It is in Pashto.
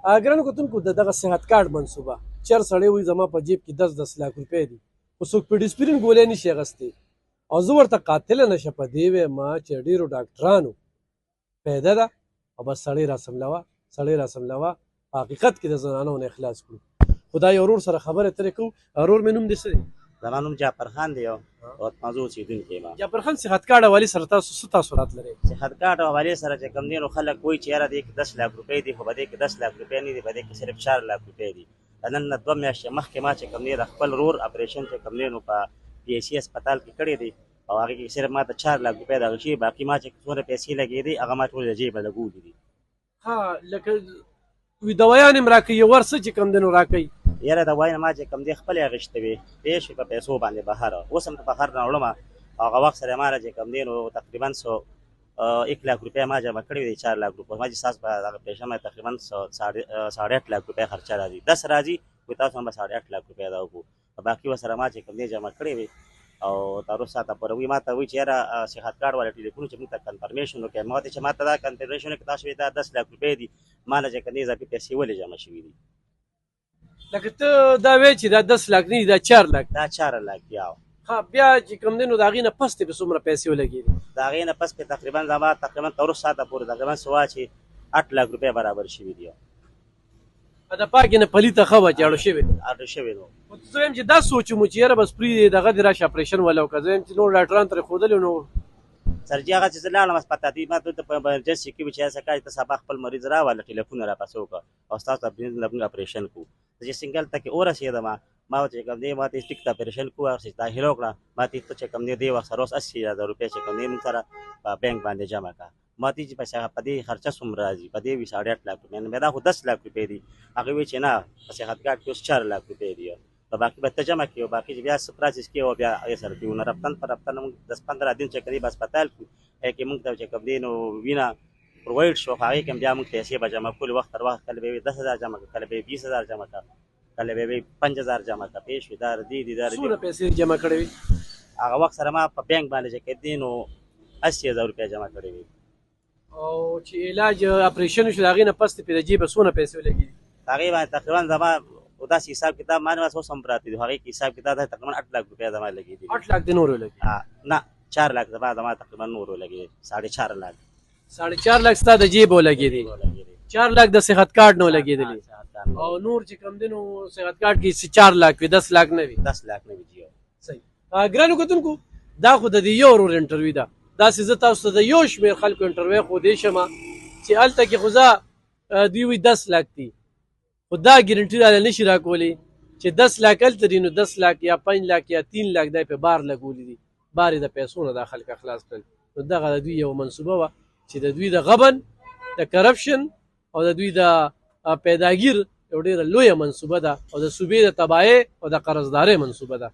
ګرانو کتونکو د دغه صحت کارت منصوبه چېر سړی وایي زما په جیب کې 10 لاک روپۍ دي خو څوک په ډسپرین ګولۍ نشي اخیستی او زه ورته قاتله نشه په دې ویمه چې ډېرو ډاکټرانو پیدا ده او بس سړی راسملوه په حقیقت کې د زنانو نه اخلاص کړو خو دا یو ورور سره خبرې اترې کوو. ورور مې نوم دې څه دی؟ زما نوم جعفر خان دی او موضوع اوسېدونکی یم. جعفر خان صحت کارت حوالې سره تاسو څه تاثرات لرئ؟ صحت کارت حوالې سره چې کوم دی نو خلک وایي چې یاره دې کې 10 لاک روپۍ دي خو په دې کې 10 لاک روپۍ نه دي په دې کې صرف 4 لاک روپۍ دي. نن نه 2 میاشتې مخکې ما چې کوم دی د خپل ورور اپریشن چې کوم دی نو په پی ایچ سی هسپتال کې کړی دی او هغې کې صرف ما ته 4 لاک روپۍ دغه شي باقي ما چې څومره پیسې لګېدې هغه ما ټول د جیبه لګولي دي. ها لکه دوايان هم راکوي یو ور څه چې کوم دی نو راکوي یاره دوايي نه ما چې کوم دی خپلې اخیستې وې پې شوې په پیسو باندې بهر اوس هم بهر نه وړم هغه وخت سره ما چې کوم دی نو تقریبا 1 لاک روپۍ ما جمع کړې دي 4 لاک روپۍ ما چې ساس په هغه پیسې ما تقریبا 8.5 لاک روپۍ خرچه راځي 10 راځي خو تاسو هم 8.5 لاک روپۍ دا وکړو باقي ورسره ما چې کوم دی جمع کړې وې او تر اوسه ساعته پورې وي ما ته وایي چې یاره صحت کارت والا ټلیفون چې موږ ته کنفرمیشن وکړي ما ورته چې ما ته دا کنفرمیشن وکړي تاسو دا 10 لاک روپۍ دي ما نه چې کوم دی اضافي پیسې ولې جمع شوي دي. لکه ته دا وایې چې دا 10 لاک نه دي دا 4 لاک دا 4 لاک بیا بیا چې کوم دی نو د هغې نه پس دې په څومره پیسې ولګېدې؟ د هغې نه پس پې تقریبا زما تقریبا تر اوسه ساعته پورې تقریبا سوا چې 8 لاک روپۍ برابر شوي دي. د پاکې نه پلیته ښه وه چې اړو شوې اړو شوې نو خو زه وایم چې دا سوچم چې یاره بس پرېږدې دغه دې راشي اپریشن ولا وکړه زه وایم چې نور ډاکټران ترې ښودلي نو سرجي هغه چې زه لاړم هسپتال ما ته په ایمرجنسي کې وي چې هسه کار ته سبا خپل مریض راواله ټلیفون راپسې وکړه او ستاسو موږ اپریشن کوو چې سنګل ته کې ورسېدم ما چې کوم دی ما ته ټیک ته اپریشن کوو هغه چې داخله وکړه ما ته چې کوم دی وخت سره اوس 80,000 روپۍ چې کوم دی موږ سره په بینک باندې جمع کړه ما ته چې پیسې په دې خرچه څومره راځي په دې 8.5 لاک روپۍ نه دا خو 10 لاک روپۍ دي هغه وایي چې نه په صحت کارت کې اوس 4 لاک روپۍ دي په باقي به ته جمع کړې او باقي چې بیا څه پروسس کې او بیا هغې سره کوو نو رفتن په رفتن موږ 10-15 دن چې کوم دی په هسپتال کې هغې کې موږ ته چې کوم دی نو وینه پرووایډ شو خو هغې کې هم بیا موږ پیسې به جمع کولې وخت تر وخت کله به یې 10,000 جمع کړه کله به یې 20,000 جمع کړه کله به یې 5,000 جمع کړه پوه شوې دا ردي دي څومره پیسې جمع کړې وې؟ هغه وخت سره ما په بینک باندې چې کوم دی نو 80,000 روپۍ جمع کړې وې او چې علاج اپریشن وشو د هغې نه پس پې د جیبه څونه پیسې ولګېدي؟ هغې باندې تقریبا زما داسې حساب کتاب ما نه اوس هم پراته دي هغې کې حساب کتاب دی تقریبا 8 لاک روپۍ زما لګېدي 8 لاک د نور ولګېدي؟ نه 4 لاک زما تقریبا نور ولګېدي 4.5 لاک 4.5 لاک ستا د جیب ولګېدي 4 لاک د صحت کارت نه ولګېدلي او نور چې کوم دی نو صحت کارت کې 4 لاک وي 10 لاک نه وي 10 لاک نه وي جی صحیح. ګرانو کتونکو دا خو د دې یو ورور انټرویو ده داسې زه تاسو ته د یو شمېر خلکو انټرویو ښودی شمه چې هلته کې خو زه دوی وایي 10 لاک دي خو دا ګرنټي راله نشي راکولی چې 10 لاک هلته دي نو 10 لاک یا 5 لاک یا 3 لاک دی په بار لګولي دي بار د پیسو نه دا خلک خلاص کړل نو دغه د دوی یو منصوبه وه چې د دوی د غبن د کرپشن او د دوی د پیداګیر یو ډېره لویه منصوبه ده او د صوبې د تباهۍ او د قرضدارۍ منصوبه ده.